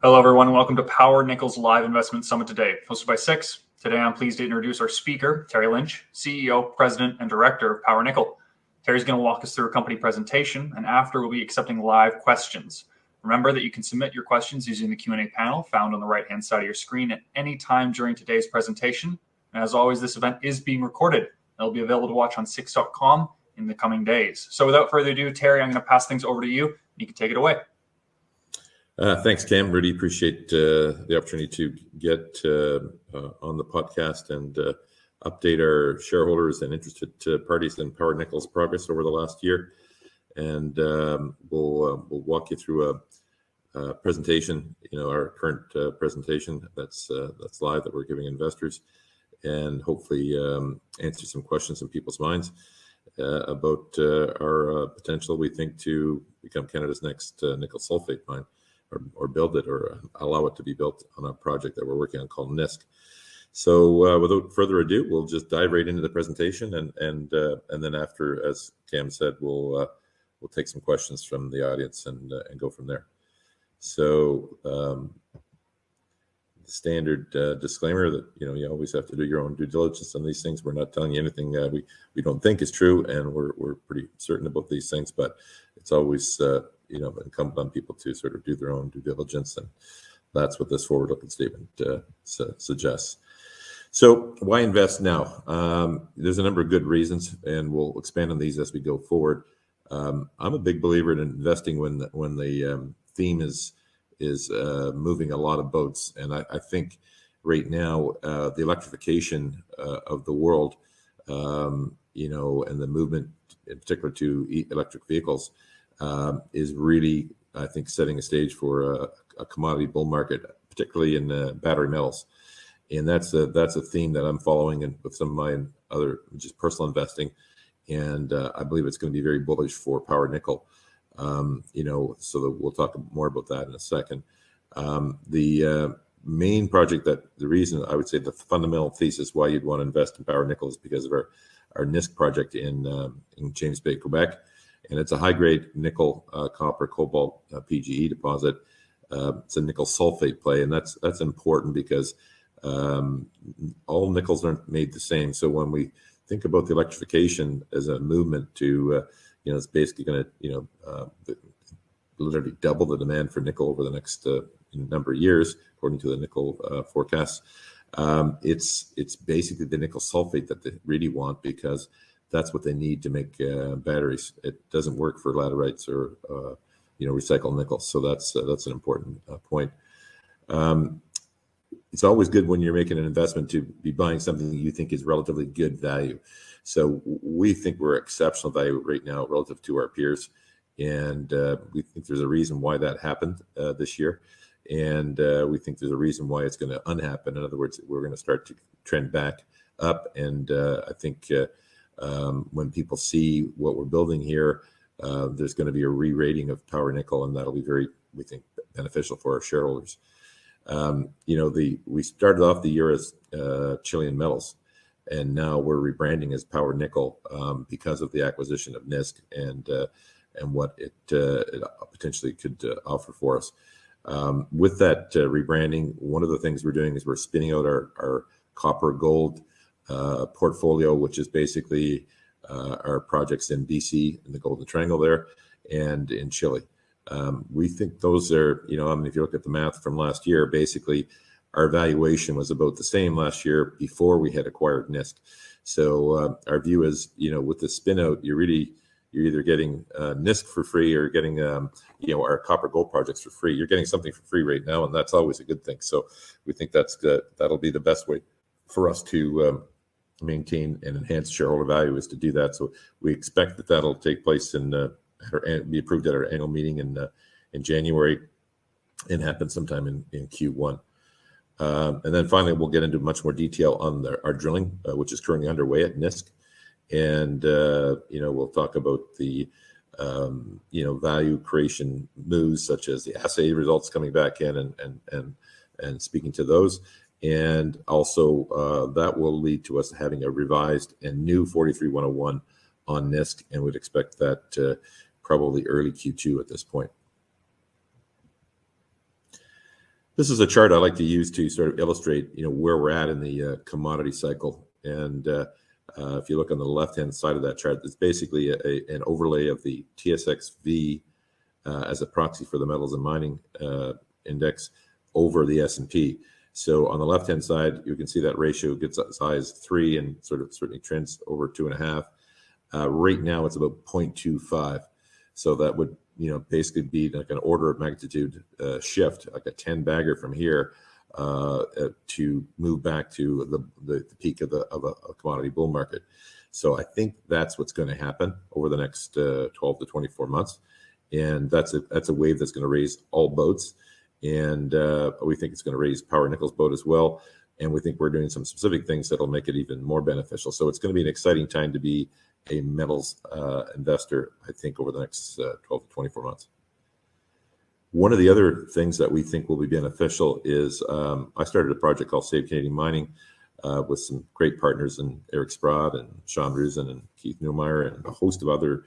Hello, everyone, and welcome to Power Nickel's Live Investment Summit today, hosted by Six. Today, I'm pleased to introduce our speaker, Terry Lynch, CEO, President, and Director of Power Nickel. Terry's going to walk us through a company presentation, and after, we'll be accepting live questions. Remember that you can submit your questions using the Q&A panel found on the right-hand side of your screen at any time during today's presentation. And as always, this event is being recorded. It'll be available to watch on Six.com in the coming days. So without further ado, Terry, I'm going to pass things over to you. You can take it away. Thanks, Cam. Really appreciate the opportunity to get on the podcast and update our shareholders and interested parties in Power Nickel's progress over the last year. And we'll walk you through a presentation, our current presentation that's live that we're giving investors, and hopefully answer some questions in people's minds about our potential, we think, to become Canada's next nickel sulphate mine. Or build it, or allow it to be built on a project that we're working on called NISK. So without further ado, we'll just dive right into the presentation, and then after, as Cam said, we'll take some questions from the audience and go from there. So the standard disclaimer that you always have to do your own due diligence on these things. We're not telling you anything we don't think is true, and we're pretty certain about these things, but it's always incumbent on people to sort of do their own due diligence, and that's what this forward-looking statement suggests. So why invest now? There's a number of good reasons, and we'll expand on these as we go forward. I'm a big believer in investing when the theme is moving a lot of boats, and I think right now the electrification of the world, and the movement in particular to electric vehicles, is really, I think, setting a stage for a commodity bull market, particularly in battery metals. And that's a theme that I'm following and with some of my other just personal investing. And I believe it's going to be very bullish for Power Nickel. So that we'll talk more about that in a second. The main project, the reason I would say the fundamental thesis why you'd want to invest in Power Nickel is because of our NISK project in James Bay, Quebec. And it's a high-grade nickel, copper, cobalt, PGE deposit. It's a nickel sulphate play, and that's important because all nickels aren't made the same. So when we think about the electrification as a movement to, it's basically going to, literally double the demand for nickel over the next number of years, according to the nickel forecasts. It's basically the nickel sulphate that they really want, because that's what they need to make batteries. It doesn't work for laterites or recycled nickel. So that's an important point. It's always good when you're making an investment to be buying something that you think is relatively good value. So we think we're exceptional value right now relative to our peers, and we think there's a reason why that happened this year, and we think there's a reason why it's going to unhappen. In other words, we're going to start to trend back up, and I think when people see what we're building here, there's going to be a re-rating of Power Nickel, and that'll be very, we think, beneficial for our shareholders. We started off the year as Chilean Metals, and now we're rebranding as Power Nickel because of the acquisition of NISK and what it potentially could offer for us. With that rebranding, one of the things we're doing is we're spinning out our copper gold portfolio, which is basically our projects in BC, in the Golden Triangle there, and in Chile. We think those are, if you look at the math from last year, basically our valuation was about the same last year before we had acquired NISK. So our view is, with the spin out, you're either getting NISK for free or getting, our copper gold projects for free. You're getting something for free right now, and that's always a good thing. So we think that'll be the best way for us to maintain and enhance shareholder value, is to do that. So we expect that'll take place and be approved at our annual meeting in January and happen sometime in Q1. And then finally, we'll get into much more detail on our drilling, which is currently underway at NISK. And, we'll talk about the, value creation moves, such as the assay results coming back in and speaking to those. And also that will lead to us having a revised and new 43-101 on NISK, and we'd expect that probably early Q2 at this point. This is a chart I like to use to sort of illustrate, where we're at in the commodity cycle. And if you look on the left-hand side of that chart, it's basically an overlay of the TSXV as a proxy for the metals and mining index over the S&P. So on the left-hand side, you can see that ratio gets as high as 3 and sort of certainly trends over 2.5. Right now, it's about 0.25. So that would, basically be like an order of magnitude shift, like a 10 bagger from here to move back to the peak of a commodity bull market. So I think that's what's going to happen over the next 12 to 24 months. And that's a wave that's going to raise all boats. And we think it's going to raise Power Nickel's boat as well. And we think we're doing some specific things that'll make it even more beneficial. So it's going to be an exciting time to be a metals investor, I think, over the next 12 to 24 months. One of the other things that we think will be beneficial is I started a project called Save Canadian Mining with some great partners in Eric Sprott and Sean Rusin and Keith Neumeyer and a host of other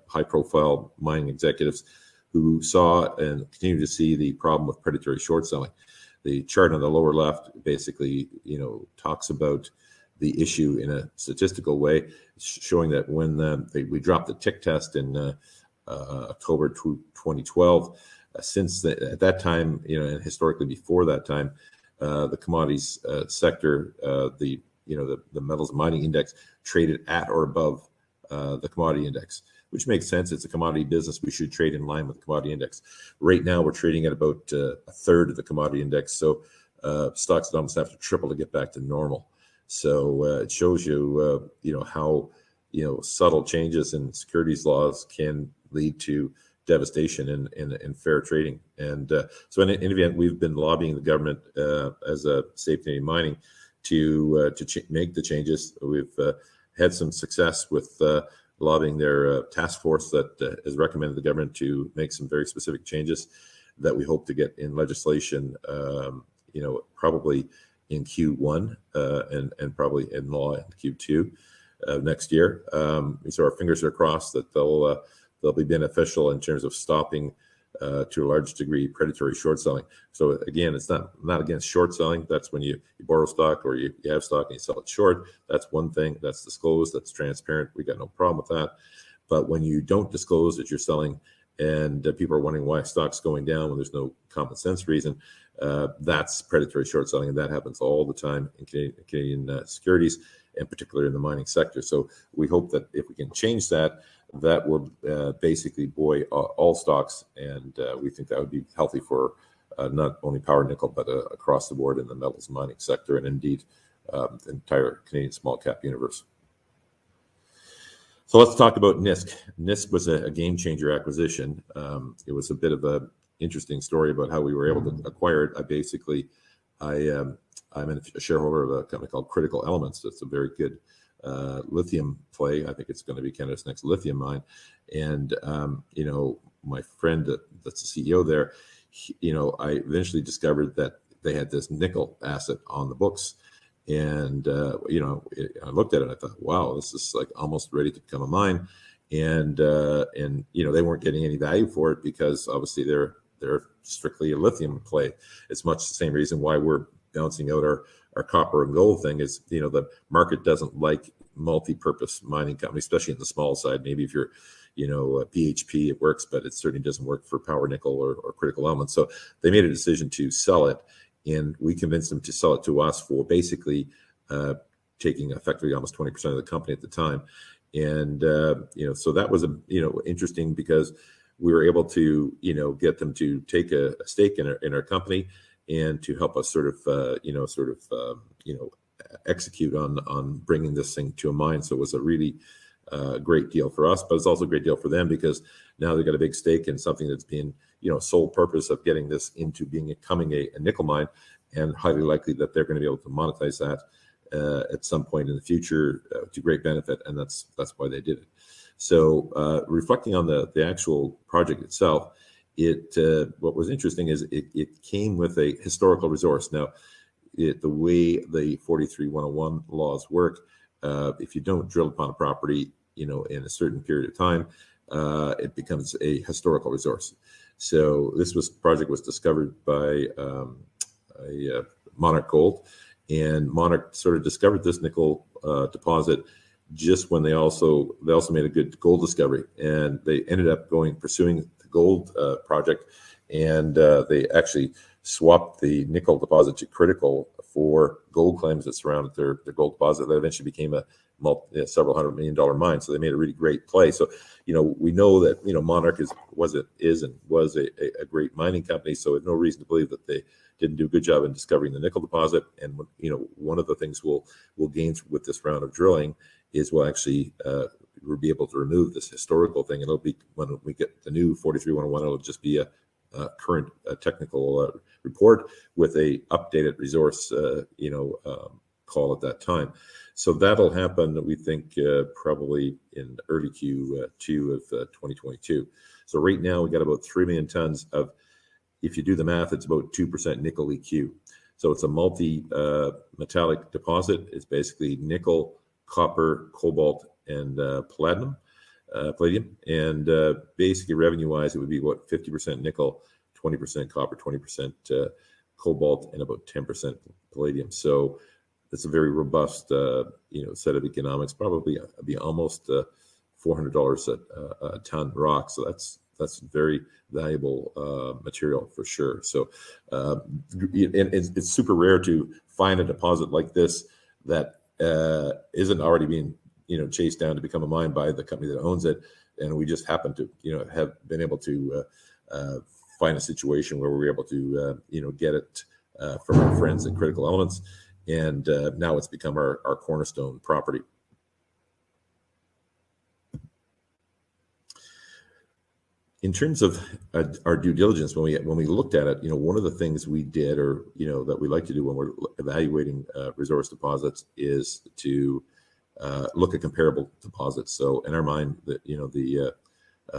high-profile mining executives who saw and continue to see the problem with predatory short selling. The chart on the lower left basically, talks about the issue in a statistical way, showing that when we dropped the tick test in October 2012, at that time, and historically before that time, the commodities sector, the metals and mining index traded at or above the commodity index, which makes sense. It's a commodity business. We should trade in line with the commodity index. Right now, we're trading at about a third of the commodity index. So stocks almost have to triple to get back to normal. So it shows you, how, subtle changes in securities laws can lead to devastation in fair trading. And so in any event, we've been lobbying the government as a Save Canadian Mining to make the changes. We've had some success with lobbying their task force that has recommended the government to make some very specific changes that we hope to get in legislation, probably in Q1 and probably in law in Q2 next year. So our fingers are crossed that they'll be beneficial in terms of stopping to a large degree predatory short selling. So again, it's not against short selling. That's when you borrow stock or you have stock and you sell it short. That's one thing. That's disclosed. That's transparent. We got no problem with that. But when you don't disclose that you're selling and people are wondering why stock's going down when there's no common sense reason, that's predatory short selling, and that happens all the time in Canadian securities, and particularly in the mining sector. So we hope that if we can change that, that will basically buoy all stocks, and we think that would be healthy for not only Power Nickel, but across the board in the metals and mining sector, and indeed the entire Canadian small cap universe. So let's talk about NISK. NISK was a game changer acquisition. It was a bit of an interesting story about how we were able to acquire it. I'm a shareholder of a company called Critical Elements. It's a very good lithium play. I think it's going to be Canada's next lithium mine. And, my friend that's the CEO there, I eventually discovered that they had this nickel asset on the books. And, I looked at it and I thought, wow, this is like almost ready to become a mine. And they weren't getting any value for it because obviously they're strictly a lithium play. It's much the same reason why we're bouncing out our copper and gold thing is, the market doesn't like multi-purpose mining companies, especially in the small side. Maybe if you're, a BHP, it works, but it certainly doesn't work for Power Nickel or Critical Elements. So they made a decision to sell it, and we convinced them to sell it to us for basically taking effectively almost 20% of the company at the time. And, so that was, interesting because we were able to, get them to take a stake in our company and to help us execute on bringing this thing to a mine. So it was a really great deal for us, but it's also a great deal for them because now they've got a big stake in something that's been, sole purpose of getting this into becoming a nickel mine, and highly likely that they're going to be able to monetize that at some point in the future to great benefit, and that's why they did it. So reflecting on the actual project itself, what was interesting is it came with a historical resource. Now, the way the 43-101 laws work, if you don't drill upon a property, in a certain period of time, it becomes a historical resource. So this project was discovered by Monarch Gold, and Monarch sort of discovered this nickel deposit just when they also made a good gold discovery, and they ended up pursuing the gold project, and they actually swapped the nickel deposit to critical for gold claims that surrounded their gold deposit that eventually became a several $100 million mine. So they made a really great play. So, we know that, Monarch was a great mining company. So we have no reason to believe that they didn't do a good job in discovering the nickel deposit. And, one of the things we'll gain with this round of drilling is we'll be able to remove this historical thing. It'll be, when we get the new 43-101, it'll just be a current technical report with a updated resource, call at that time. So that'll happen, we think, probably in early Q2 of 2022. So right now we got about 3 million tons of, if you do the math, it's about 2% nickel EQ. So it's a multi-metallic deposit. It's basically nickel, copper, cobalt, and palladium. And basically revenue-wise, it would be about 50% nickel, 20% copper, 20% cobalt, and about 10% palladium. So it's a very robust, set of economics. Probably be almost $400 a ton rock. So that's very valuable material for sure. So it's super rare to find a deposit like this that isn't already being chased down to become a mine by the company that owns it. And we just happen to have been able to find a situation where we're able to get it from our friends at Critical Elements, and now it's become our cornerstone property. In terms of our due diligence, when we looked at it, one of the things we did, or that we like to do when we're evaluating resource deposits, is to look at comparable deposits. So in our mind, the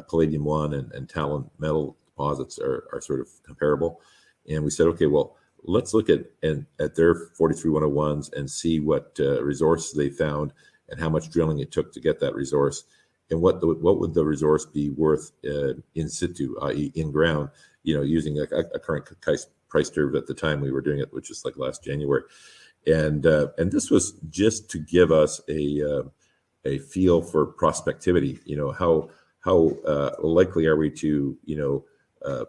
Palladium 1 and Talon metal deposits are sort of comparable, and we said, okay, well, let's look at their 43-101s and see what resource they found and how much drilling it took to get that resource. And what would the resource be worth in situ, i.e. in ground, using a current price curve at the time we were doing it, which is like last January. And this was just to give us a feel for prospectivity, how likely are we to,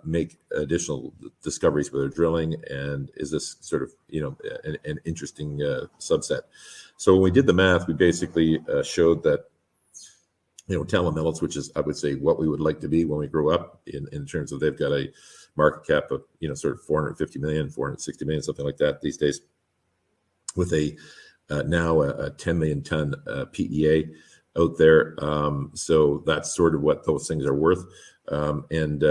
make additional discoveries with our drilling, and is this sort of, an interesting subset. So when we did the math, we basically showed that, Talon Metals, which is, I would say, what we would like to be when we grow up in terms of, they've got a market cap of, sort of 450 million, 460 million, something like that these days, with now a 10 million ton PEA out there. So that's sort of what those things are worth. And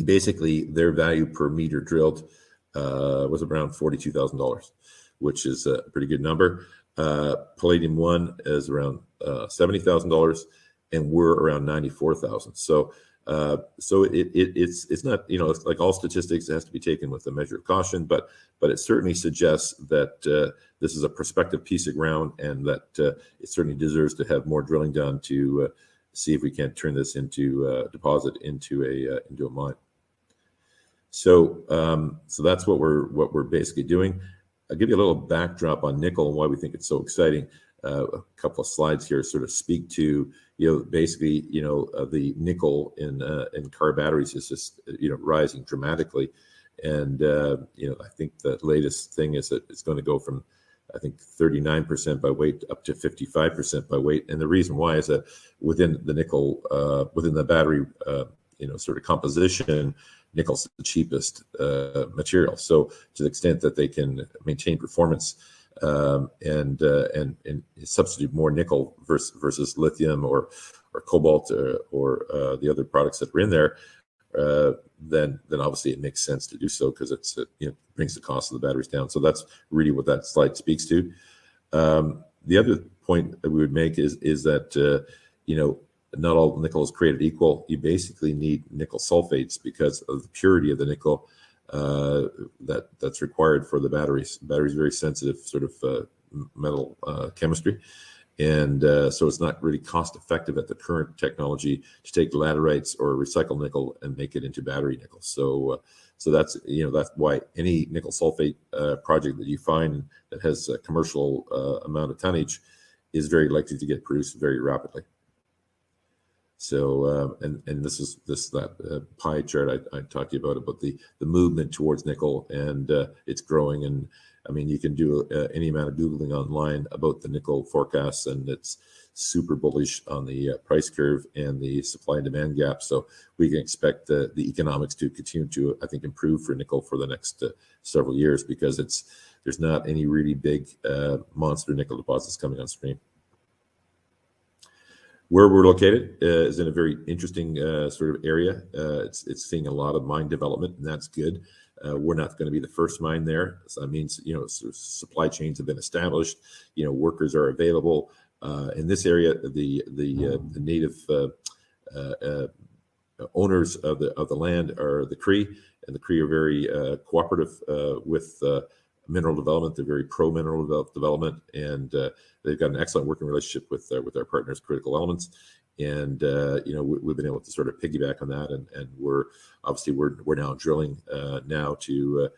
basically their value per meter drilled was around $42,000, which is a pretty good number. Palladium 1 is around $70,000, and we're around $94,000. So it's not, it's like all statistics, it has to be taken with a measure of caution, but it certainly suggests that this is a prospective piece of ground, and that it certainly deserves to have more drilling done to see if we can't turn this into a deposit, into a mine. So that's what we're basically doing. I'll give you a little backdrop on nickel and why we think it's so exciting. A couple of slides here sort of speak to, basically, the nickel in car batteries is just, rising dramatically. And, I think the latest thing is that it's going to go from, I think, 39% by weight up to 55% by weight. And the reason why is that within the nickel, within the battery, sort of composition, nickel's the cheapest material. So to the extent that they can maintain performance and substitute more nickel versus lithium or cobalt or the other products that are in there, then obviously it makes sense to do so, because it's brings the cost of the batteries down. So that's really what that slide speaks to. The other point that we would make is that not all nickel is created equal. You basically need nickel sulfates because of the purity of the nickel that's required for the batteries. Batteries are very sensitive sort of metal chemistry, And so it's not really cost effective at the current technology to take laterites or recycle nickel and make it into battery nickel. So that's that's why any nickel sulfate project that you find that has a commercial amount of tonnage is very likely to get produced very rapidly. So and this is that pie chart I talked to you about the movement towards nickel, and it's growing. And I mean, you can do any amount of Googling online about the nickel forecasts, and it's super bullish on the price curve and the supply and demand gap. So we can expect the economics to continue to, I think, improve for nickel for the next several years, because there's not any really big monster nickel deposits coming on stream. Where we're located is in a very interesting sort of area. It's seeing a lot of mine development, and that's good. We're not going to be the first mine there. So that means, supply chains have been established. Workers are available. In this area, the native owners of the land are the Cree, and the Cree are very cooperative with mineral development. They're very pro mineral development, and they've got an excellent working relationship with our partners, Critical Elements. And we've been able to sort of piggyback on that, and we're now drilling now to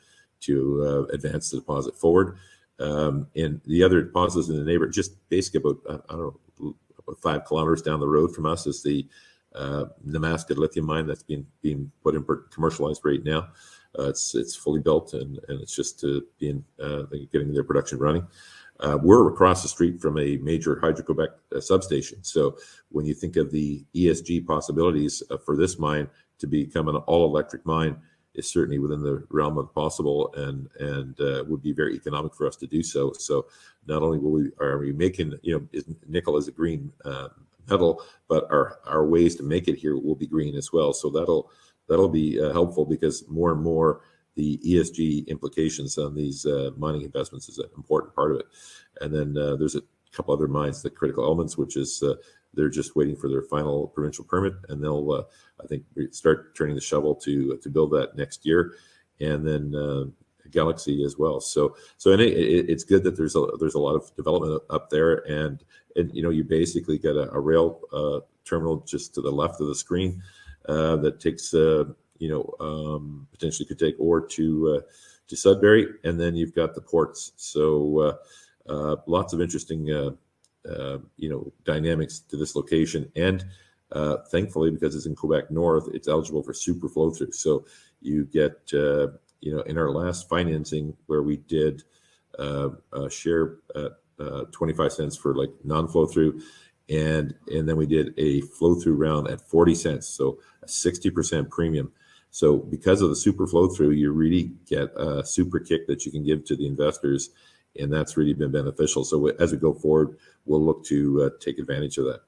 advance the deposit forward. And the other deposits in the neighborhood, just basically about 5 kilometers down the road from us, is the Nemaska lithium mine that's being put in commercialized right now. It's fully built, and it's just getting their production running. We're across the street from a major Hydro-Quebec substation. So when you think of the ESG possibilities for this mine to become an all-electric mine, is certainly within the realm of possible, and would be very economic for us to do so. So not only are we making, nickel as a green metal, but our ways to make it here will be green as well. So that'll be helpful, because more and more the ESG implications on these mining investments is an important part of it. And then there's a couple other mines, the Critical Elements, which is they're just waiting for their final provincial permit, and they'll I think start turning the shovel to build that next year. And then Galaxy as well. So it's good that there's a lot of development up there, and you basically get a rail terminal just to the left of the screen that takes potentially could take ore to Sudbury, and then you've got the ports. So lots of interesting dynamics to this location, and thankfully, because it's in Quebec North, it's eligible for super flow through. So you get in our last financing, where we did share 25 cents for like non-flow through, and then we did a flow through round at 40 cents, so a 60% premium. So because of the super flow through, you really get a super kick that you can give to the investors, and that's really been beneficial. So as we go forward, we'll look to take advantage of that.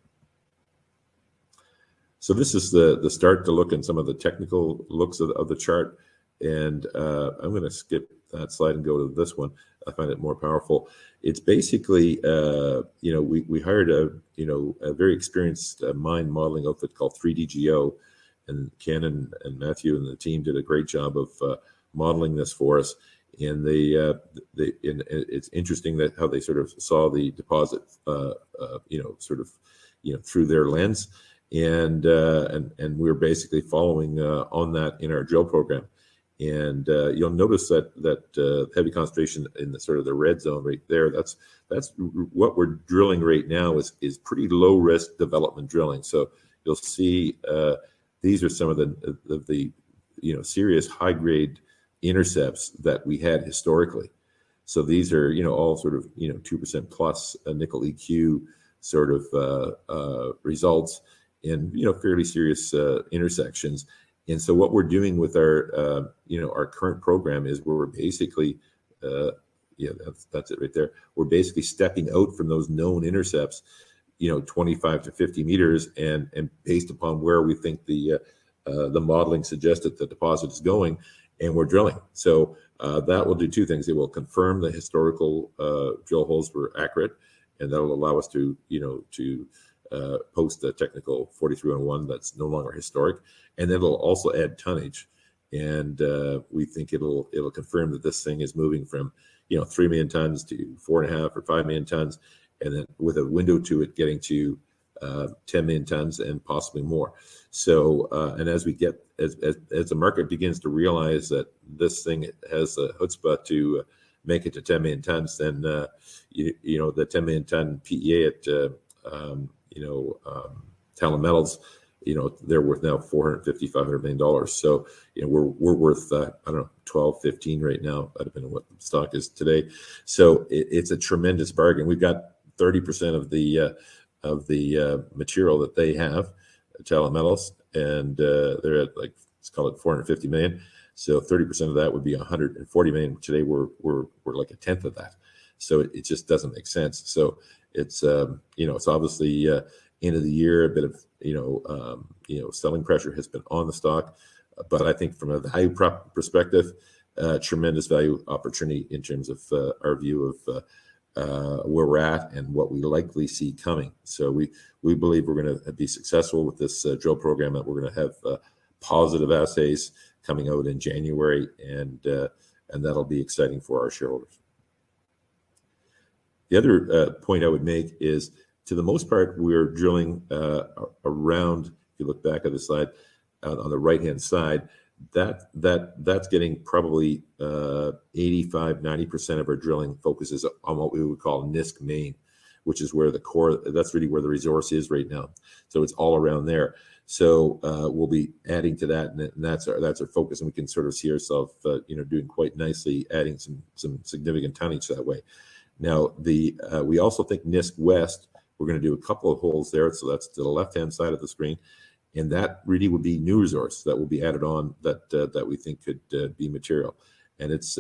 So this is the start to look in some of the technical looks of the chart, and I'm going to skip that slide and go to this one. I find it more powerful. It's basically, we hired a very experienced mine modeling outfit called 3DGO, and Ken and Matthew and the team did a great job of modeling this for us. And it's interesting that how they sort of saw the deposit, through their lens, and we're basically following on that in our drill program. And you'll notice that heavy concentration in the sort of the red zone right there. That's what we're drilling right now is pretty low risk development drilling. So you'll see these are some of the serious high grade intercepts that we had historically. So these are all sort of 2% plus nickel EQ sort of results in fairly serious intersections. And so what we're doing with our our current program is we're basically that's it right there. We're basically stepping out from those known intercepts 25 to 50 meters, and based upon where we think the modeling suggests that the deposit is going, and we're drilling. So that will do two things. It will confirm the historical drill holes were accurate, and that will allow us to post the technical 4301 that's no longer historic, and then it'll also add tonnage. And we think it'll confirm that this thing is moving from 3 million tons to 4.5 or 5 million tons. and then with a window to it getting to 10 million tons and possibly more. So, and as the market begins to realize that this thing has a chutzpah to make it to 10 million tons, then the 10 million ton PEA at Talon Metals, they're worth now $450-500 million. So, we're worth I don't know, 12, 15 right now. I don't know what the stock is today. So it's a tremendous bargain. We've got 30% of the material that they have, Talon Metals, and they're at, like, let's call it 450 million. So 30% of that would be 140 million. Today we're like a tenth of that. So it just doesn't make sense. So it's it's obviously end of the year, a bit of selling pressure has been on the stock, but I think from a value perspective, tremendous value opportunity in terms of our view of where we're at and what we likely see coming. So we believe we're going to be successful with this drill program, that we're going to have positive assays coming out in January, and that'll be exciting for our shareholders. The other point I would make is, to the most part, we're drilling around. If you look back at the slide on the right-hand side, that's getting probably 85-90% of our drilling focuses on what we would call NISK-Main, which is where the core. That's really where the resource is right now. So it's all around there. So we'll be adding to that, and that's our focus, and we can sort of see ourselves, doing quite nicely, adding some significant tonnage that way. Now we also think NISK West, we're going to do a couple of holes there. So that's to the left-hand side of the screen, and that really would be new resource that will be added on that we think could be material, and it's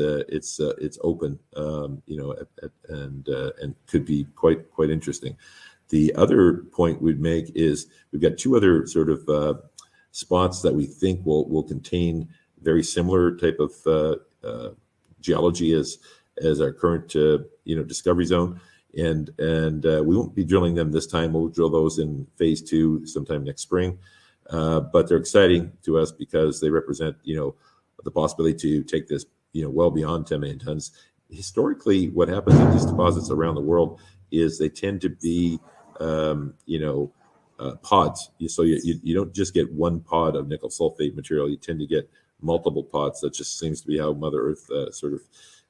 open, and could be quite interesting. The other point we'd make is we've got two other sort of spots that we think will contain very similar type of geology as our current discovery zone, and we won't be drilling them this time. We'll drill those in phase 2 sometime next spring, but they're exciting to us because they represent the possibility to take this well beyond 10 million tons. Historically, what happens in these deposits around the world is they tend to be pods. So you don't just get one pod of nickel sulfate material. You tend to get multiple pods. That just seems to be how Mother Earth sort of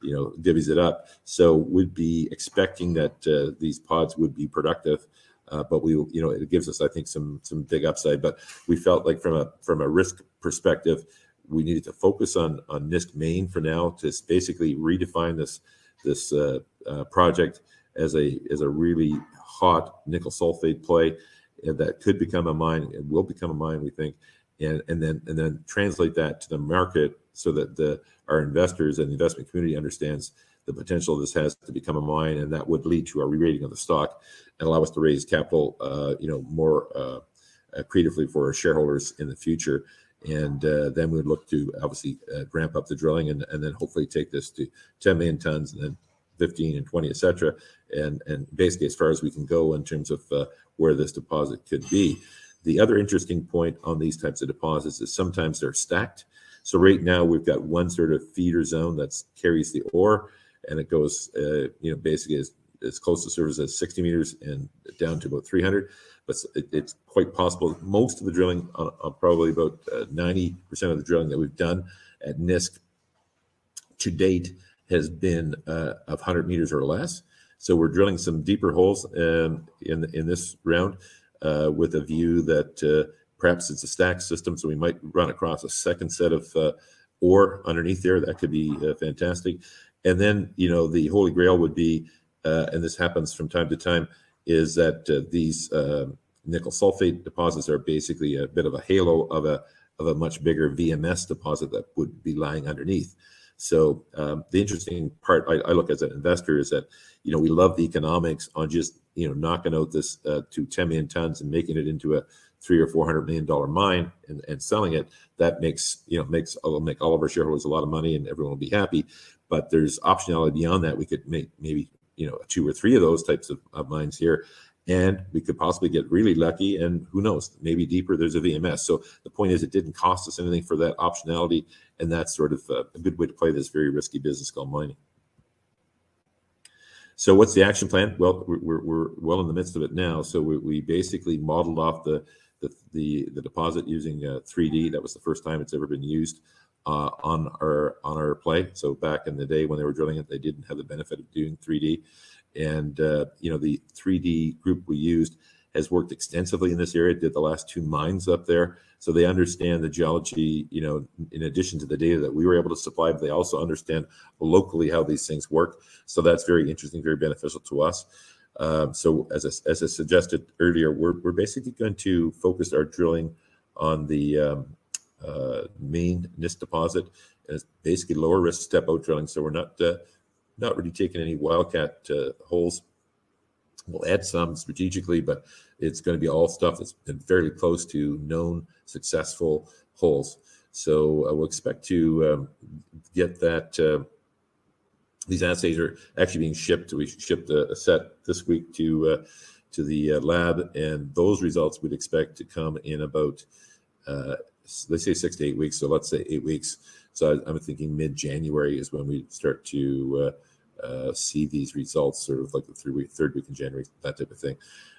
divvies it up. So we'd be expecting that these pods would be productive, but it gives us, I think, some big upside. But we felt like from a risk perspective, we needed to focus on NISK-Main for now, to basically redefine this project as a really hot nickel sulfate play that could become a mine and will become a mine, we think, and then translate that to the market so that our investors and the investment community understands the potential this has to become a mine, and that would lead to a re-rating of the stock and allow us to raise capital, more creatively for our shareholders in the future. And then we'd look to obviously ramp up the drilling and then hopefully take this to 10 million tons, and then 15 and 20, etc. And basically as far as we can go in terms of where this deposit could be. The other interesting point on these types of deposits is sometimes they're stacked. So right now we've got one sort of feeder zone that carries the ore, and it goes, basically as close to surface as 60 meters and down to about 300. But it's quite possible most of the drilling, probably about 90% of the drilling that we've done at NISK to date has been of 100 meters or less. So we're drilling some deeper holes in this round with a view that perhaps it's a stack system, so we might run across a second set of ore underneath there. That could be fantastic. And then, the holy grail would be, and this happens from time to time, is that these nickel sulfate deposits are basically a bit of a halo of a much bigger VMS deposit that would be lying underneath. So the interesting part I look as an investor is that we love the economics on just knocking out this to 10 million tons and making it into a $300 or $400 million mine and selling it. That will make all of our shareholders a lot of money, and everyone will be happy. But there's optionality beyond that. We could make maybe 2 or 3 of those types of mines here, and we could possibly get really lucky, and who knows, maybe deeper there's a VMS. So the point is, it didn't cost us anything for that optionality, and that's sort of a good way to play this very risky business called mining. So what's the action plan? Well, we're well in the midst of it now. So we basically modeled off the deposit using 3D. That was the first time it's ever been used on our play. So back in the day when they were drilling it, they didn't have the benefit of doing 3D. And the 3D group we used has worked extensively in this area, did the last 2 mines up there. So they understand the geology, in addition to the data that we were able to supply, but they also understand locally how these things work. So that's very interesting, very beneficial to us. So as I suggested earlier, we're basically going to focus our drilling on the main NISK deposit. And it's basically lower risk step out drilling. So we're not really taking any wildcat holes. We'll add some strategically, but it's going to be all stuff that's been fairly close to known successful holes. So we'll expect to get that. These assays are actually being shipped. We shipped a set this week to the lab, and those results we'd expect to come in about, let's say 6 to 8 weeks. So let's say 8 weeks. So I'm thinking mid-January is when we start to see these results, sort of like the third week in January, that type of thing.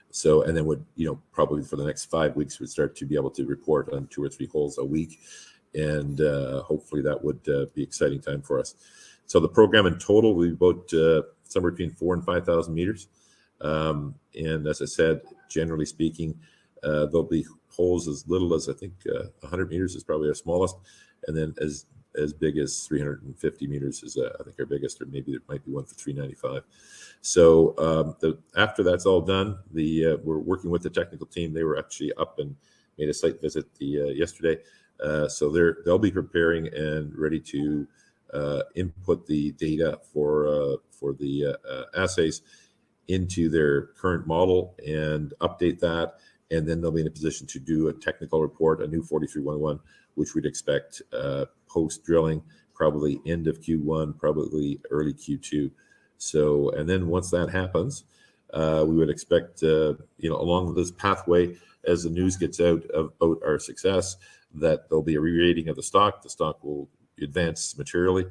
So, and then would, probably for the next 5 weeks, we'd start to be able to report on 2 or 3 holes a week. And hopefully that would be exciting time for us. So the program in total will be about somewhere between 4,000 and 5,000 meters. And as I said, generally speaking, there'll be holes as little as, I think, 100 meters is probably our smallest. And then as big as 350 meters is, I think, our biggest, or maybe there might be one for 395. So after that's all done, we're working with the technical team. They were actually up and made a site visit yesterday. So they'll be preparing and ready to input the data for the assays into their current model and update that. And then they'll be in a position to do a technical report, a new 4311, which we'd expect post-drilling, probably end of Q1, probably early Q2. So, and then once that happens, we would expect, along this pathway, as the news gets out about our success, that there'll be a re-rating of the stock. The stock will advance materially,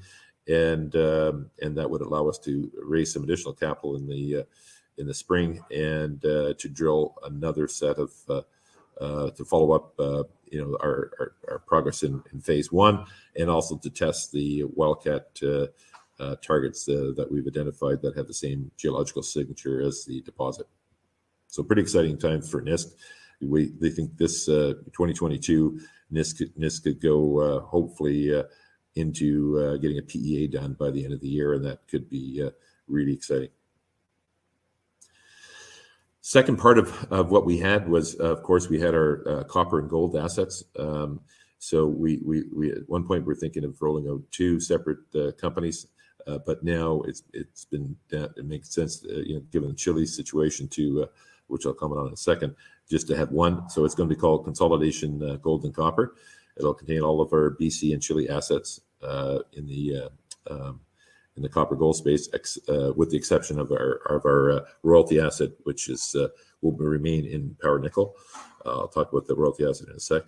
and that would allow us to raise some additional capital in the spring and to drill another set of to follow up our progress in phase 1, and also to test the wildcat targets that we've identified that have the same geological signature as the deposit. So pretty exciting time for NISK. They think this 2022 NISK could go hopefully into getting a PEA done by the end of the year, and that could be really exciting. Second part of what we had was, of course, we had our copper and gold assets. So we at one point we're thinking of rolling out 2 separate companies, but now it makes sense, given the Chile situation, to which I'll comment on in a second, just to have one. So it's going to be called Consolidation Gold and Copper. It'll contain all of our BC and Chile assets in the copper gold space, with the exception of our royalty asset, which will remain in Power Nickel. I'll talk about the royalty asset in a sec.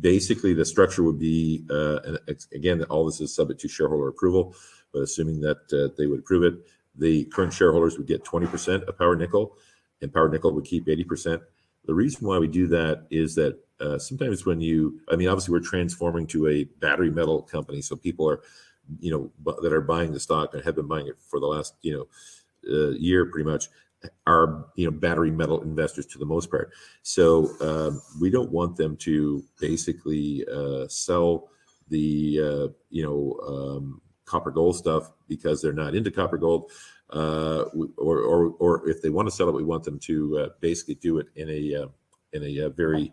Basically, the structure would be, and again, all this is subject to shareholder approval, but assuming that they would approve it, the current shareholders would get 20% of Power Nickel, and Power Nickel would keep 80%. The reason why we do that is that sometimes obviously we're transforming to a battery metal company, so people are, that are buying the stock and have been buying it for the last, year pretty much, are, battery metal investors to the most part. So we don't want them to basically sell the, copper gold stuff because they're not into copper gold, or if they want to sell it, we want them to basically do it in a very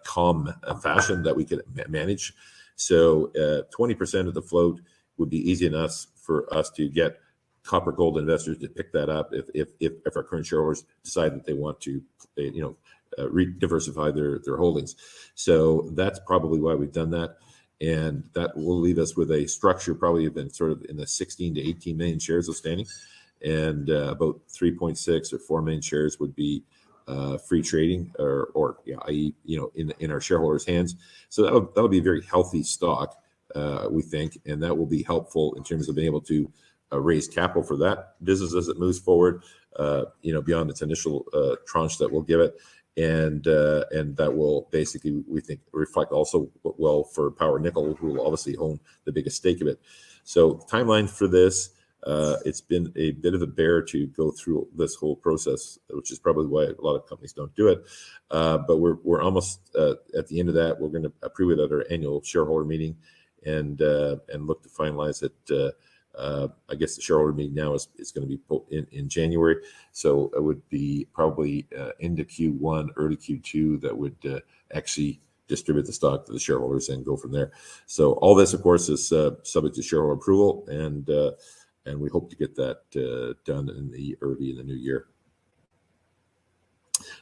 calm fashion that we can manage. So 20% of the float would be easy enough for us to get copper gold investors to pick that up if our current shareholders decide that they want to, diversify their holdings. So that's probably why we've done that. And that will leave us with a structure probably been sort of in the 16 to 18 million shares outstanding, and about 3.6 or 4 million shares would be free trading, i.e., in our shareholders' hands. So that'll be a very healthy stock, we think, and that will be helpful in terms of being able to raise capital for that business as it moves forward, beyond its initial tranche that we'll give it. And that will basically, we think, reflect also well for Power Nickel, who will obviously own the biggest stake of it. So timeline for this, it's been a bit of a bear to go through this whole process, which is probably why a lot of companies don't do it. But we're almost at the end of that. We're going to approve it at our annual shareholder meeting, and look to finalize it. I guess the shareholder meeting now is going to be in January, so it would be probably into Q1, early Q2 that would actually distribute the stock to the shareholders and go from there. So all this, of course, is subject to shareholder approval, and we hope to get that done early in the new year.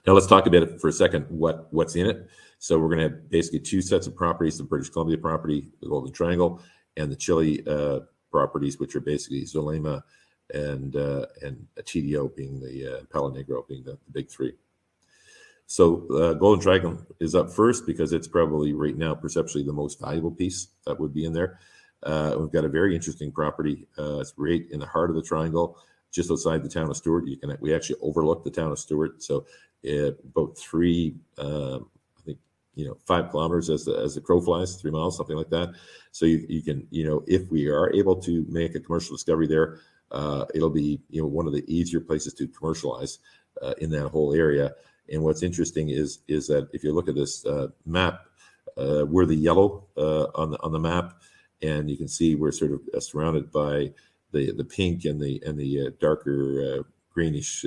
Now let's talk about it for a second. What's in it? So we're going to have basically two sets of properties: the British Columbia property, the Golden Triangle, and the Chile properties, which are basically Zulema and TDO being the Palo Negro being the big three. So Golden Triangle is up first because it's probably right now perceptually the most valuable piece that would be in there. We've got a very interesting property. It's right in the heart of the triangle, just outside the town of Stewart. We actually overlook the town of Stewart. So about 5 kilometers as the crow flies, 3 miles, something like that. So you can, if we are able to make a commercial discovery there, it'll be, one of the easier places to commercialize in that whole area. And what's interesting is that if you look at this map, we're the yellow on the map, and you can see we're sort of surrounded by the pink and the darker greenish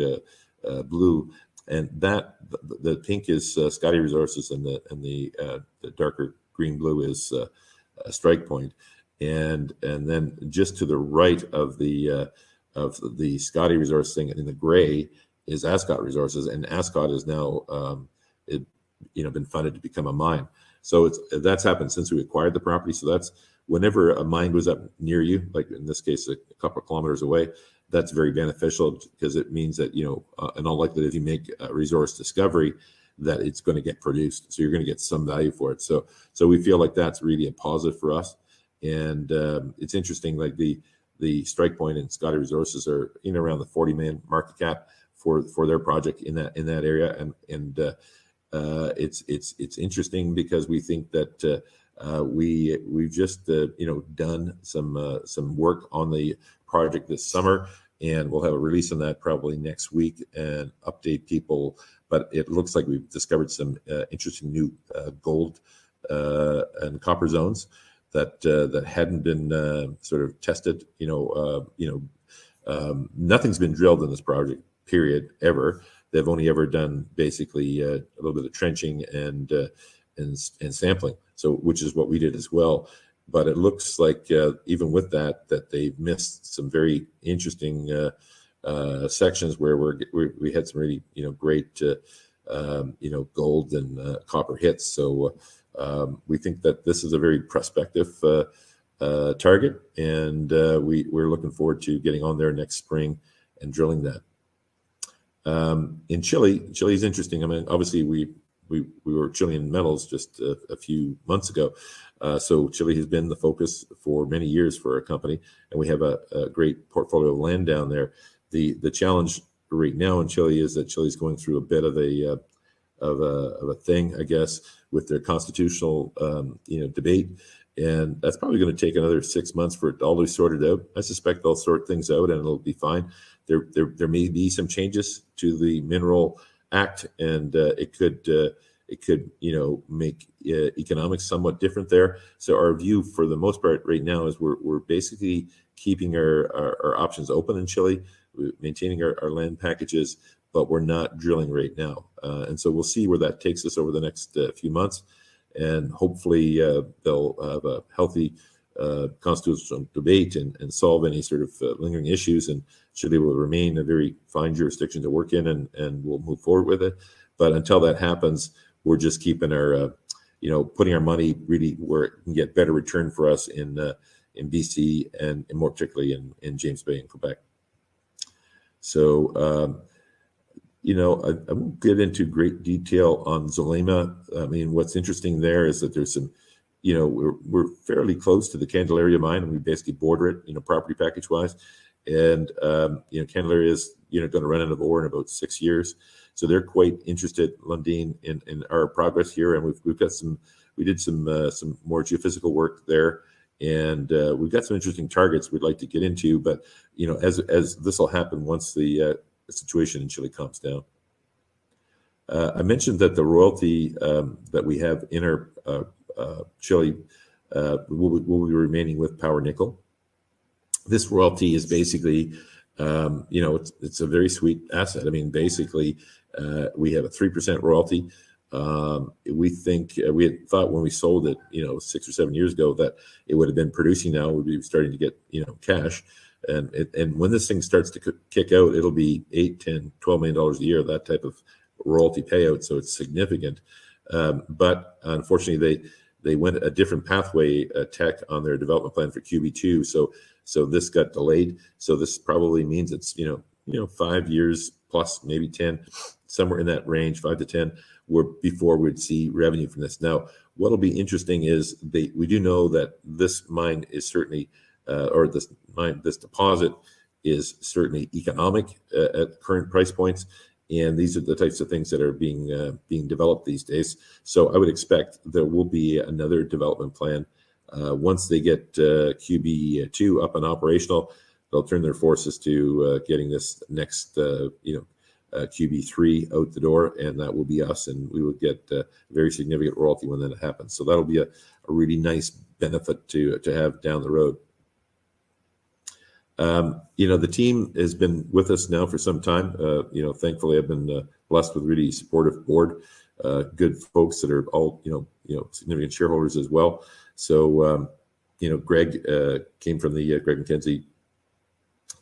blue. And that the pink is Scotty Resources, and the darker green blue is Strike Point, and then just to the right of the Scotty Resources thing in the gray is Ascot Resources, and Ascot is now been funded to become a mine. So that's happened since we acquired the property. So that's whenever a mine goes up near you, like in this case a couple of kilometers away, that's very beneficial because it means that, in all likelihood, if you make a resource discovery, that it's going to get produced. So you're going to get some value for it. So we feel like that's really a positive for us. And it's interesting, like the Strike Point and Scotty Resources are in around the 40 million market cap for their project in that area. And it's interesting because we think that we've just done some work on the project this summer, and we'll have a release on that probably next week and update people. But it looks like we've discovered some interesting new gold and copper zones that hadn't been sort of tested. Nothing's been drilled in this project, period, ever. They've only ever done basically a little bit of trenching and sampling, so which is what we did as well. But it looks like even with that they've missed some very interesting sections where we had some really great gold and copper hits. So we think that this is a very prospective target, and we're looking forward to getting on there next spring and drilling that. In Chile is interesting. I mean, obviously we were Chilean metals just a few months ago. So Chile has been the focus for many years for our company, and we have a great portfolio of land down there. The challenge right now in Chile is that Chile is going through a bit of a thing, I guess, with their constitutional debate, and that's probably going to take another 6 months for it all to be sorted out. I suspect they'll sort things out and it'll be fine. There may be some changes to the Mineral Act, and it could make economics somewhat different there. So our view for the most part right now is we're basically keeping our options open in Chile, maintaining our land packages, but we're not drilling right now. And so we'll see where that takes us over the next few months, and hopefully they'll have a healthy constitutional debate and solve any sort of lingering issues, and Chile will remain a very fine jurisdiction to work in, and we'll move forward with it. But until that happens, we're just keeping our, putting our money really where it can get better return for us in BC and more particularly in James Bay in Quebec. So, I won't get into great detail on Zulema. I mean, what's interesting there is that there's some, we're fairly close to the Candelaria mine, and we basically border it, property package wise. And Candelaria is going to run out of ore in about 6 years, so they're quite interested, Lundin, in our progress here. And we did some more geophysical work there, and we've got some interesting targets we'd like to get into. But as this will happen once the situation in Chile calms down. I mentioned that the royalty that we have in our Chile will be remaining with Power Nickel. This royalty is basically, it's a very sweet asset. I mean, basically, we have a 3% royalty. We think we had thought when we sold it, 6 or 7 years ago, that it would have been producing now. We'd be starting to get cash, and when this thing starts to kick out, it'll be $8, $10, $12 million a year, that type of royalty payout. So it's significant. But unfortunately, they went a different pathway tech on their development plan for QB2. So this got delayed. So this probably means it's 5 years plus, maybe 10, somewhere in that range, 5 to 10, before we'd see revenue from this. Now, what'll be interesting is we do know that this mine is certainly, this deposit is certainly economic at current price points. And these are the types of things that are being developed these days. So I would expect there will be another development plan. Once they get QB2 up and operational, they'll turn their forces to getting this next QB3 out the door, and that will be us, and we will get a very significant royalty when that happens. So that'll be a really nice benefit to have down the road. The team has been with us now for some time. Thankfully, I've been blessed with really supportive board, good folks that are all, significant shareholders as well. So, Greg Greg McKenzie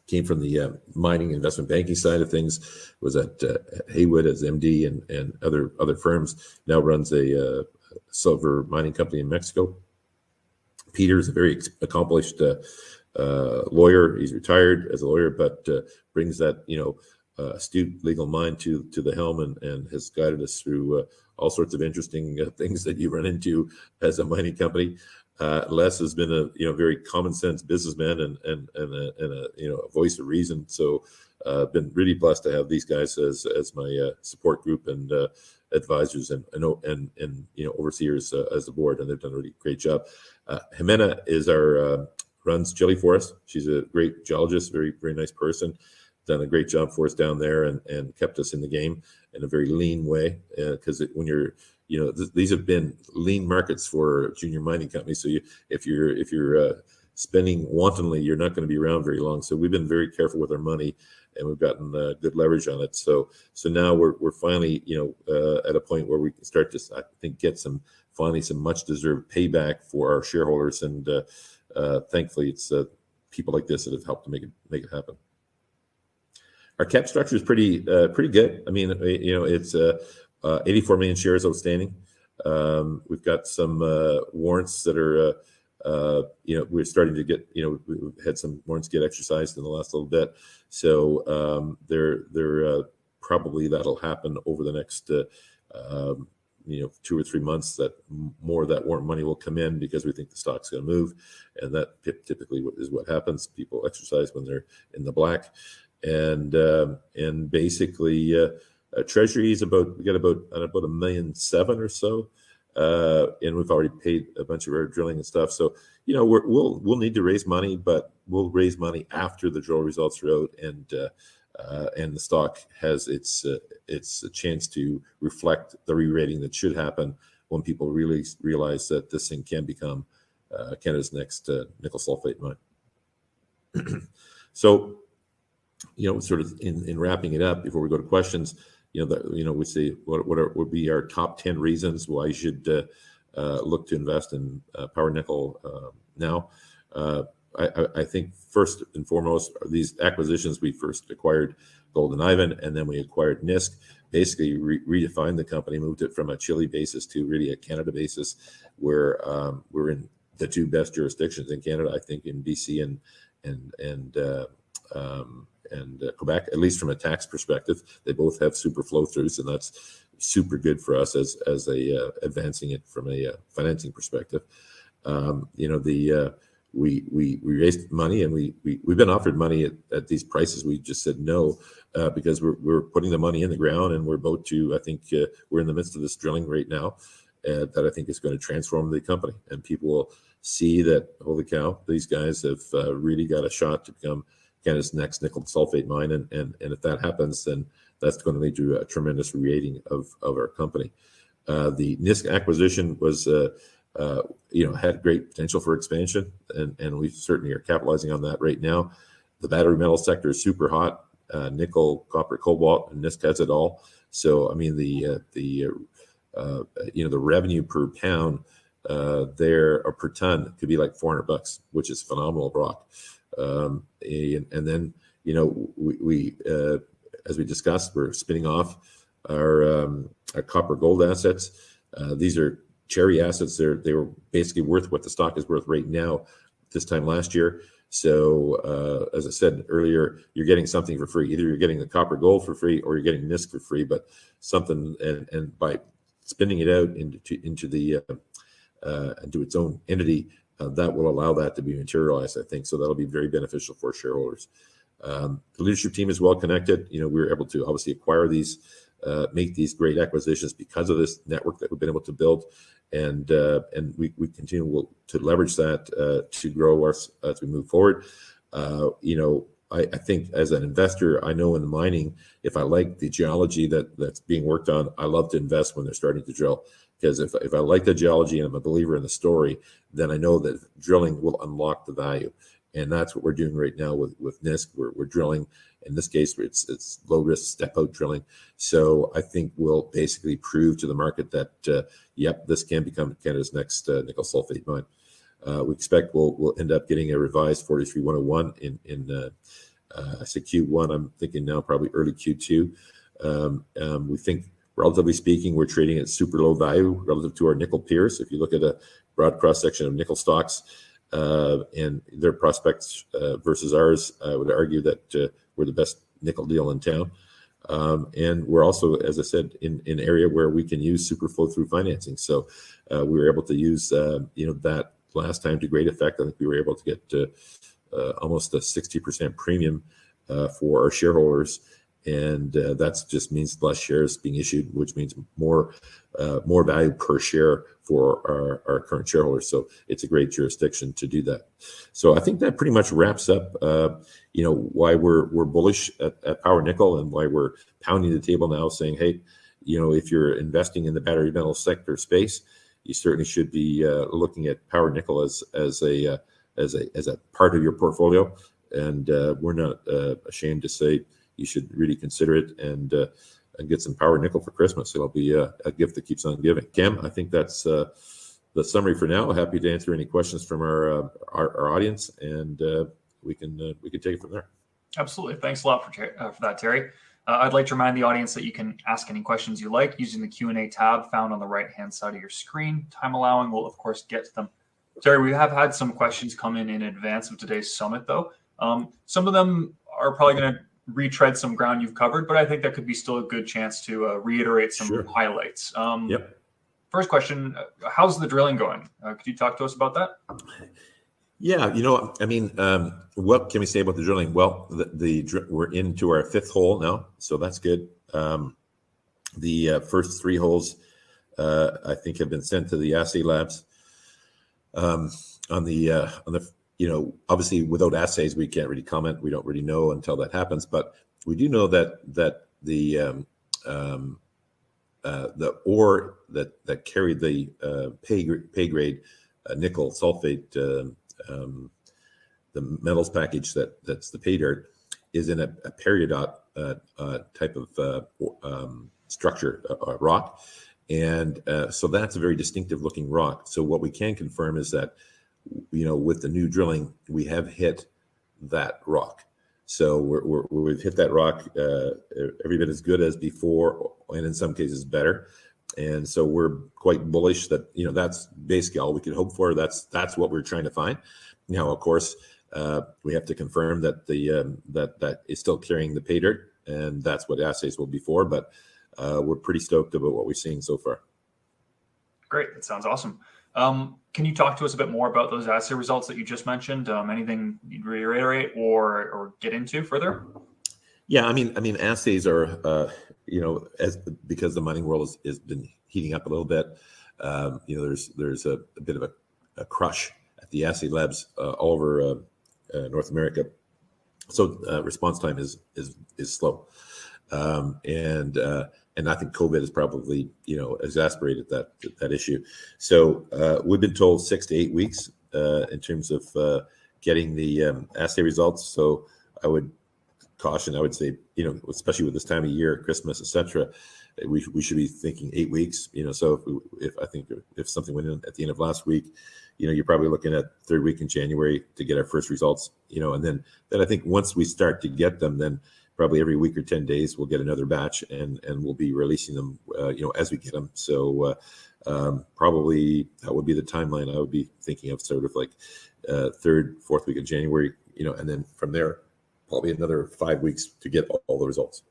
came from the mining investment banking side of things, was at Haywood as MD and other firms, now runs a silver mining company in Mexico. Peter's a very accomplished lawyer. He's retired as a lawyer, but brings that astute legal mind to the helm and has guided us through all sorts of interesting things that you run into as a mining company. Les has been a very common sense businessman and a voice of reason. So been really blessed to have these guys as my support group and advisors and overseers as the board, and they've done a really great job. Jimena is runs Chile for us. She's a great geologist, very, very nice person, done a great job for us down there and kept us in the game in a very lean way. Because when you're, these have been lean markets for junior mining companies. So if you're spending wantonly, you're not going to be around very long. So we've been very careful with our money, and we've gotten good leverage on it. So now we're finally, at a point where we can start to, I think, get some much deserved payback for our shareholders. And thankfully, it's people like this that have helped to make it happen. Our cap structure is pretty good. I mean, it's 84 million shares outstanding. We've got some warrants that are, we're starting to get, we've had some warrants get exercised in the last little bit. So they're probably that'll happen over the next 2 or 3 months, that more of that warrant money will come in because we think the stock's going to move, and that typically is what happens. People exercise when they're in the black, and basically treasury is we got about $1.7 million or so, and we've already paid a bunch of our drilling and stuff. So we'll need to raise money, but we'll raise money after the drill results are out, and the stock has its chance to reflect the re-rating that should happen when people really realize that this thing can become Canada's next nickel sulfate mine. So, sort of in wrapping it up before we go to questions, we say what would be our top 10 reasons why you should look to invest in Power Nickel now. I think first and foremost are these acquisitions. We first acquired Golden Ivan, and then we acquired NISK. Basically redefined the company, moved it from a Chile basis to really a Canada basis, where we're in the two best jurisdictions in Canada, I think, in BC and Quebec, at least from a tax perspective. They both have super flow throughs, and that's super good for us as advancing it from a financing perspective. we raised money, and we've been offered money at these prices. We just said no, because we're putting the money in the ground, and we're about to, I think, we're in the midst of this drilling right now, that I think is going to transform the company, and people will see that, holy cow, these guys have really got a shot to become Canada's next nickel sulfate mine, and if that happens, then that's going to lead to a tremendous re-rating of our company. The NISK acquisition was, had great potential for expansion, and we certainly are capitalizing on that right now. The battery metal sector is super hot. Nickel, copper, cobalt, and NISK has it all. So I mean, the revenue per pound there, or per ton, could be like $400, which is phenomenal rock. And then we as we discussed, we're spinning off our copper gold assets. These are cherry assets. They were basically worth what the stock is worth right now this time last year. So as I said earlier, you're getting something for free. Either you're getting the copper gold for free, or you're getting NISK for free. But something, and by spinning it out into its own entity, that will allow that to be materialized, I think. So that'll be very beneficial for shareholders. The leadership team is well connected. We were able to obviously acquire these, make these great acquisitions because of this network that we've been able to build, and we continue to leverage that to grow as we move forward. I think as an investor, I know in the mining, if I like the geology that's being worked on, I love to invest when they're starting to drill. Because if I like the geology and I'm a believer in the story, then I know that drilling will unlock the value. And that's what we're doing right now with NISK. We're drilling. In this case, it's low risk step out drilling. So I think we'll basically prove to the market that this can become Canada's next nickel sulfate mine. We expect we'll end up getting a revised 43-101 in I say Q1. I'm thinking now probably early Q2. We think, relatively speaking, we're trading at super low value relative to our nickel peers. If you look at a broad cross section of nickel stocks and their prospects versus ours, I would argue that we're the best nickel deal in town. And we're also, as I said, in an area where we can use super flow through financing. So we were able to use that last time to great effect. I think we were able to get almost a 60% premium for our shareholders. And that just means less shares being issued, which means more value per share for our current shareholders. So it's a great jurisdiction to do that. So I think that pretty much wraps up, why we're bullish at Power Nickel, and why we're pounding the table now, saying, hey, if you're investing in the battery metal sector space, you certainly should be looking at Power Nickel as a part of your portfolio. And we're not ashamed to say you should really consider it and get some Power Nickel for Christmas. It'll be a gift that keeps on giving. Cam, I think that's the summary for now. Happy to answer any questions from our audience, and we can take it from there. Absolutely. Thanks a lot for that, Terry. I'd like to remind the audience that you can ask any questions you like using the Q&A tab found on the right-hand side of your screen. Time allowing, we'll, of course, get to them. Terry, we have had some questions come in advance of today's summit, though. Some of them are probably going to retread some ground you've covered, but I think that could be still a good chance to reiterate some highlights. Yep. First question, how's the drilling going? Could you talk to us about that? Yeah, what can we say about the drilling? Well, we're into our fifth hole now, so that's good. The first three holes, I think, have been sent to the assay labs. Obviously, without assays, we can't really comment. We don't really know until that happens. But we do know that the ore that carried the pay grade nickel sulfate, the metals package that's the pay dirt, is in a peridot type of structure, rock. And so that's a very distinctive looking rock. So what we can confirm is that, with the new drilling, we have hit that rock. So we've hit that rock every bit as good as before, and in some cases better. And so we're quite bullish that, that's basically all we could hope for. That's what we're trying to find. Now, of course, we have to confirm that that is still carrying the pay dirt, and that's what assays will be for. But we're pretty stoked about what we're seeing so far. Great. That sounds awesome. Can you talk to us a bit more about those assay results that you just mentioned? Anything you'd reiterate or get into further? Yeah, I mean, assays are, because the mining world has been heating up a little bit. There's a bit of a crush at the assay labs all over North America. So response time is slow, and I think COVID has probably exacerbated that issue. So we've been told 6 to 8 weeks in terms of getting the assay results. So I would caution. I would say, especially with this time of year, Christmas, etc., we should be thinking 8 weeks. So if something went in at the end of last week, you're probably looking at third week in January to get our first results. And then I think once we start to get them, then probably every week or 10 days we'll get another batch, and we'll be releasing them, as we get them. So probably that would be the timeline I would be thinking of, sort of like third, fourth week of January, and then from there, probably another 5 weeks to get all the results.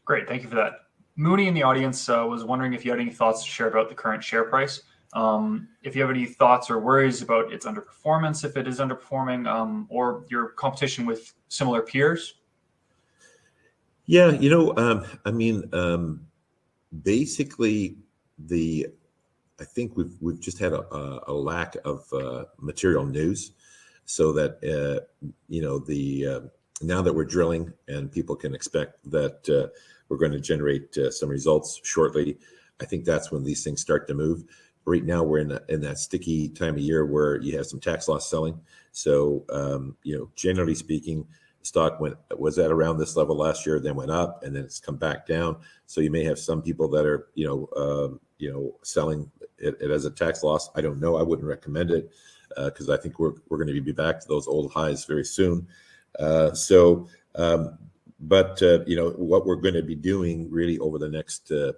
Great, thank you for that. Mooney in the audience was wondering if you had any thoughts to share about the current share price. If you have any thoughts or worries about its underperformance, if it is underperforming, or your competition with similar peers. Yeah, basically I think we've just had a lack of material news, so that now that we're drilling and people can expect that we're going to generate some results shortly, I think that's when these things start to move. Right now, we're in that sticky time of year where you have some tax loss selling. So, generally speaking, stock was at around this level last year, then went up, and then it's come back down. So you may have some people that are, selling it as a tax loss. I don't know. I wouldn't recommend it because I think we're going to be back to those old highs very soon. But what we're going to be doing really over the next the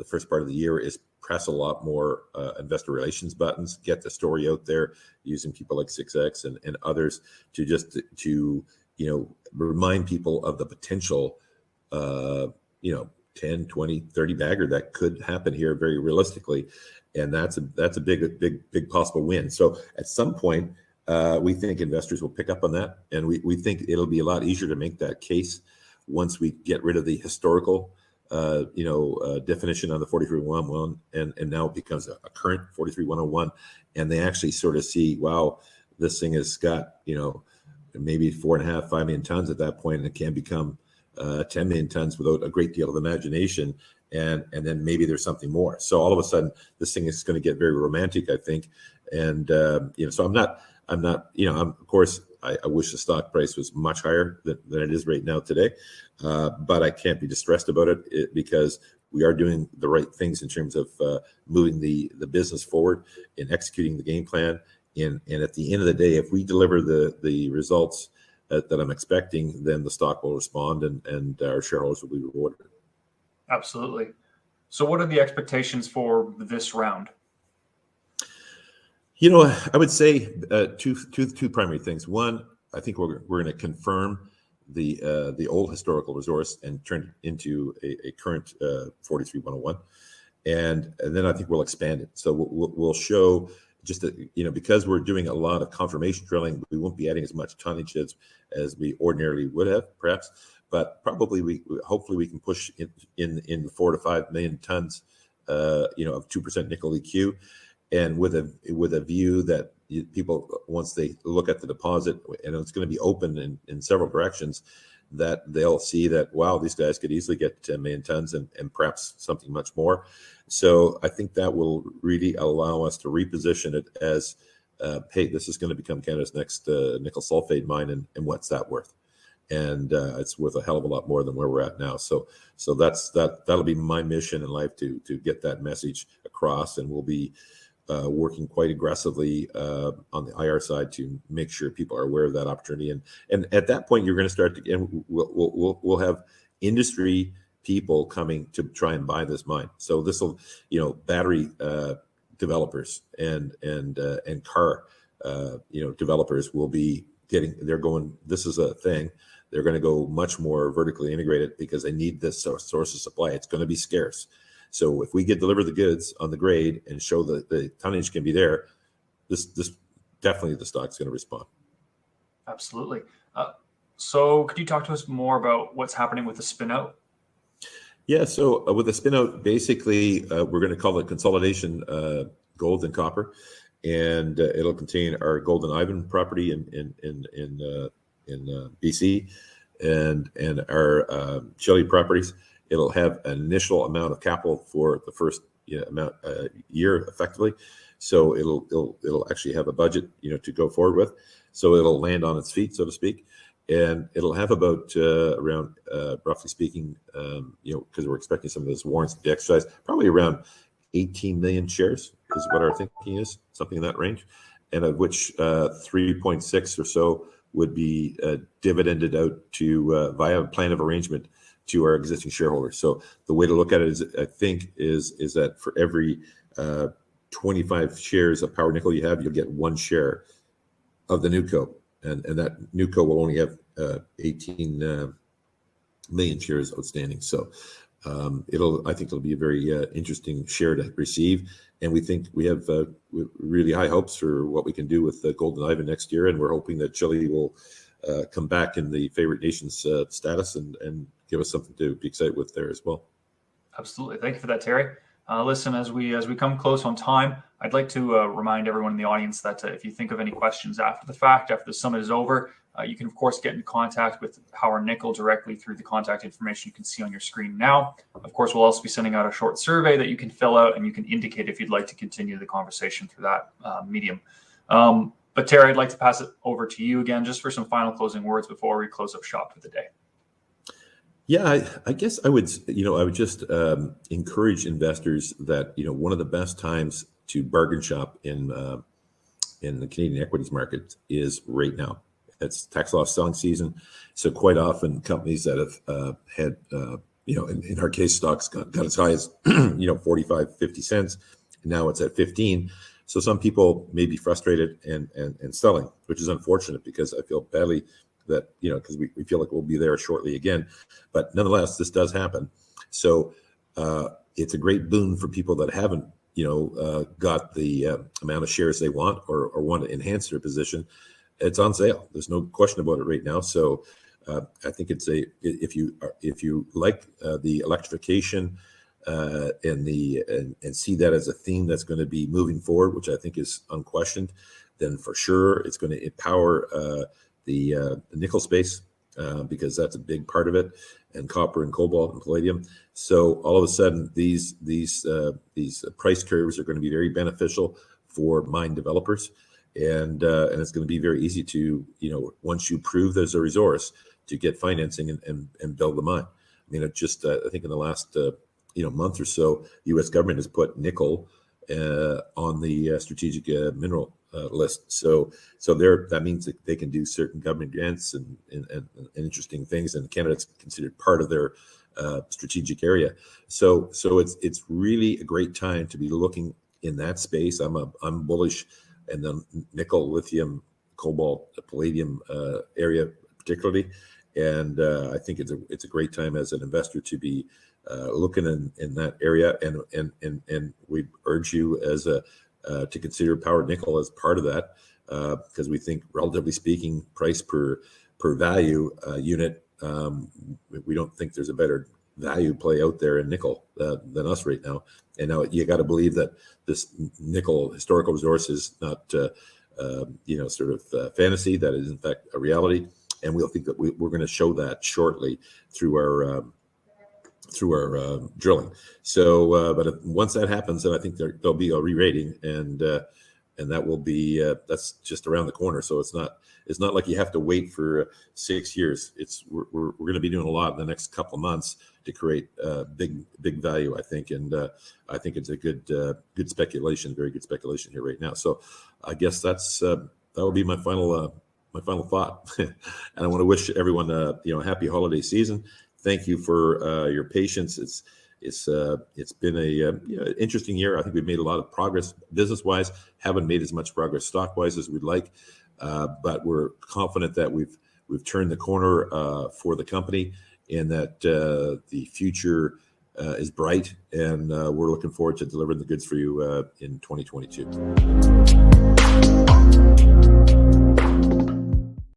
first part of the year is press a lot more investor relations buttons, get the story out there using people like 6X and others to remind people of the potential 10, 20, 30 bagger that could happen here very realistically. And that's a big possible win. So at some point, we think investors will pick up on that, and we think it'll be a lot easier to make that case once we get rid of the historical definition on the 43-101, and now it becomes a current 43-101, and they actually sort of see, wow, this thing has got maybe 4.5, 5 million tons at that point, and it can become 10 million tons without a great deal of imagination, and then maybe there's something more. So all of a sudden, this thing is going to get very romantic, I think, and so I'm not, of course, I wish the stock price was much higher than it is right now today, but I can't be distressed about it because we are doing the right things in terms of moving the business forward and executing the game plan. And at the end of the day, if we deliver the results that I'm expecting, then the stock will respond and our shareholders will be rewarded. Absolutely. So what are the expectations for this round? I would say two primary things. One, I think we're going to confirm the old historical resource and turn it into a current 43-101, and then I think we'll expand it. So we'll show just that, because we're doing a lot of confirmation drilling, we won't be adding as much tonnage as we ordinarily would have, perhaps, but probably hopefully we can push in 4 to 5 million tons, of 2% nickel EQ. And with a view that people, once they look at the deposit, and it's going to be open in several directions, that they'll see that, wow, these guys could easily get 10 million tons and perhaps something much more. So I think that will really allow us to reposition it as, hey, this is going to become Canada's next nickel sulphate mine, and what's that worth? And it's worth a hell of a lot more than where we're at now. So that'll be my mission in life to get that message across, and we'll be working quite aggressively on the IR side to make sure people are aware of that opportunity. And at that point, you're going to start to, and we'll have industry people coming to try and buy this mine. So this will, battery developers and car developers will be they're going, this is a thing. They're going to go much more vertically integrated because they need this source of supply. It's going to be scarce. So if we get deliver the goods on the grade and show that the tonnage can be there, this definitely the stock's going to respond. Absolutely. So could you talk to us more about what's happening with the spin out? Yeah, so with the spin out, basically, we're going to call it consolidation gold and copper, and it'll contain our gold and Ivan property in BC and our Chile properties. It'll have an initial amount of capital for the first year, effectively. So it'll actually have a budget, to go forward with. So it'll land on its feet, so to speak. And it'll have about around, roughly speaking, because we're expecting some of those warrants to be exercised, probably around 18 million shares is what our thinking is, something in that range, and of which 3.6 or so would be dividended out to via a plan of arrangement to our existing shareholders. So the way to look at it is, I think, is that for every 25 shares of Power Nickel you have, you'll get 1 share of the newco. And that newco will only have 18 million shares outstanding. So I think it'll be a very interesting share to receive. And we think we have really high hopes for what we can do with gold and Ivan next year. And we're hoping that Chile will come back in the favorite nations status and give us something to be excited with there as well. Absolutely. Thank you for that, Terry. Listen, as we come close on time, I'd like to remind everyone in the audience that if you think of any questions after the fact, after the summit is over, you can, of course, get in contact with Power Nickel directly through the contact information you can see on your screen now. Of course, we'll also be sending out a short survey that you can fill out, and you can indicate if you'd like to continue the conversation through that medium. But Terry, I'd like to pass it over to you again just for some final closing words before we close up shop for the day. Yeah, I guess I would just encourage investors that, one of the best times to bargain shop in the Canadian equities market is right now. It's tax loss selling season. So quite often companies that have had, in our case, stocks got as high as, 45, 50 cents. And now it's at 15. So some people may be frustrated and selling, which is unfortunate because I feel badly that, because we feel like we'll be there shortly again. But nonetheless, this does happen. So it's a great boon for people that haven't, got the amount of shares they want or want to enhance their position. It's on sale. There's no question about it right now. So I think if you like the electrification and see that as a theme that's going to be moving forward, which I think is unquestioned, then for sure it's going to empower the nickel space because that's a big part of it, and copper and cobalt and palladium. So all of a sudden, these price curves are going to be very beneficial for mine developers, and it's going to be very easy to, once you prove there's a resource, to get financing and build the mine. I mean, it just I think in the last month or so, the U.S. government has put nickel on the strategic mineral list. So that means that they can do certain government grants and interesting things, and Canada's considered part of their strategic area. So it's really a great time to be looking in that space. I'm bullish in the nickel, lithium, cobalt, palladium area particularly, and I think it's a great time as an investor to be looking in that area, and we urge you as to consider Power Nickel as part of that, because we think, relatively speaking, price per value unit, we don't think there's a better value play out there in nickel than us right now. And now you got to believe that this nickel historical resource is not sort of fantasy. That is in fact a reality, and we'll think that we're going to show that shortly through our drilling. So, but once that happens, then I think there'll be a re-rating, and that will be that's just around the corner. So it's not like you have to wait for 6 years. We're going to be doing a lot in the next couple of months to create big value, I think, and I think it's a good speculation, very good speculation here right now. So I guess that will be my final thought, and I want to wish everyone a happy holiday season. Thank you for your patience. It's been a interesting year. I think we've made a lot of progress business-wise. Haven't made as much progress stock-wise as we'd like, but we're confident that we've turned the corner for the company, and that the future is bright, and we're looking forward to delivering the goods for you in 2022.